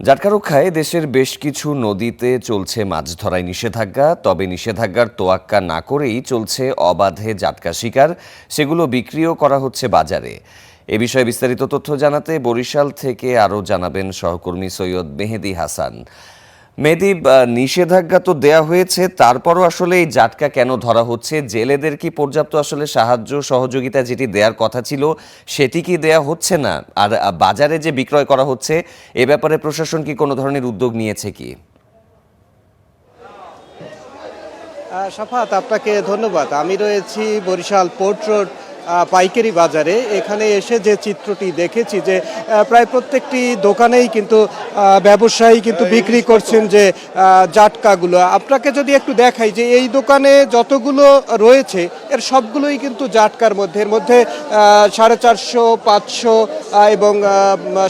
জাটকা রক্ষায় দেশের বেশ কিছু নদীতে চলছে মাছ ধরায় নিষেধাজ্ঞা। তবে নিষেধাজ্ঞার তোয়াক্কা না করেই চলছে অবাধে জাটকা শিকার, সেগুলো বিক্রিও করা হচ্ছে বাজারে। এ বিষয়ে বিস্তারিত তথ্য জানাতে বরিশাল থেকে আরও জানাবেন সহকর্মী সৈয়দ মেহেদী হাসান। মেহেদী, নিষেধাজ্ঞা তো দেয়া হয়েছে, তারপরও আসলে এই জাটকা কেন ধরা হচ্ছে? জেলেদের কি পর্যাপ্ত আসলে সাহায্য সহযোগিতা যেটি দেওয়ার কথা ছিল সেটি কি দেয়া হচ্ছে না? আর বাজারে যে বিক্রয় করা হচ্ছে এ ব্যাপারে প্রশাসন কি কোনো ধরনের উদ্যোগ নিয়েছে কি? সাফাত, আপনাকে ধন্যবাদ। আমি রয়েছি বরিশাল পোর্ট রোড পাইকারি বাজারে। এখানে এসে যে চিত্রটি দেখেছি যে প্রায় প্রত্যেকটি দোকানেই কিন্তু ব্যবসায়ী কিন্তু বিক্রি করছেন যে জাটকাগুলো। আপনাকে যদি একটু দেখাই যে এই দোকানে যতগুলো রয়েছে এর সবগুলোই কিন্তু জাটকার মধ্যে, এর মধ্যে 450, 500 এবং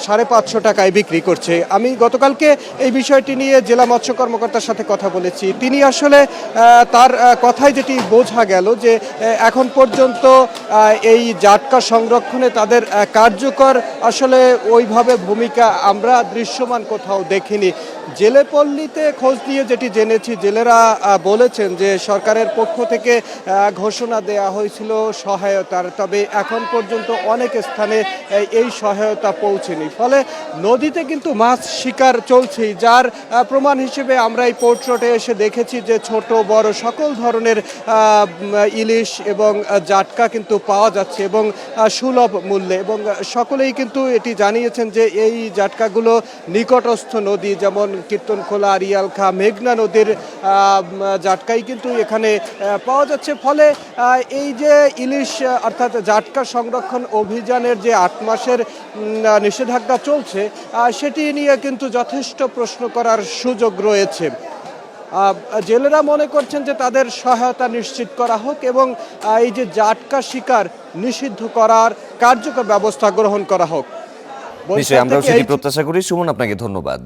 550 টাকায় বিক্রি করছে। আমি গতকালকে এই বিষয়টি নিয়ে জেলা মৎস্য কর্মকর্তার সাথে কথা বলেছি। তিনি আসলে তার কথায় যেটি বোঝা গেল যে এখন পর্যন্ত এই জাটকা সংরক্ষণে তাদের কার্যকর আসলে ওইভাবে ভূমিকা আমরা দৃশ্যমান কোথাও দেখিনি। জেলে পল্লীতে খোঁজ নিয়ে যেটি জেনেছি, জেলেরা বলেছেন যে সরকারের পক্ষ থেকে ঘোষণা দেয়া হয়েছিল সহায়তার, তবে এখন পর্যন্ত অনেক স্থানে এই সহায়তা পৌঁছেনি। ফলে নদীতে কিন্তু মাছ শিকার চলছেই, যার প্রমাণ হিসেবে আমরা এই পোর্ট রোডে এসে দেখেছি যে ছোট বড় সকল ধরনের ইলিশ এবং জাটকা কিন্তু পাওয়া যাচ্ছে এবং সুলভ মূল্যে, এবং সকলেই কিন্তু এটি জানিয়েছেন যে এই জাটকাগুলো নিকটস্থ নদী যেমন কীর্তনখোলা, আরিয়ালখা, মেঘনা নদীর জাটকাই কিন্তু এখানে পাওয়া যাচ্ছে। ফলে এই যে ইলিশ অর্থাৎ জাটকা সংরক্ষণ অভিযানের যে 8 মাসের নিষেধাজ্ঞা চলছে সেটি নিয়ে কিন্তু যথেষ্ট প্রশ্ন করার সুযোগ রয়েছে। জেলেরা মনে করছেন যে তাদের সহায়তা নিশ্চিত করা হোক এবং এই যে জাটকা শিকার নিষিদ্ধ করার কার্যকর ব্যবস্থা গ্রহণ করা হোক। নিশ্চয়ই, আমরাও সেটি প্রত্যাশা করি। সুমন, আপনাকে ধন্যবাদ।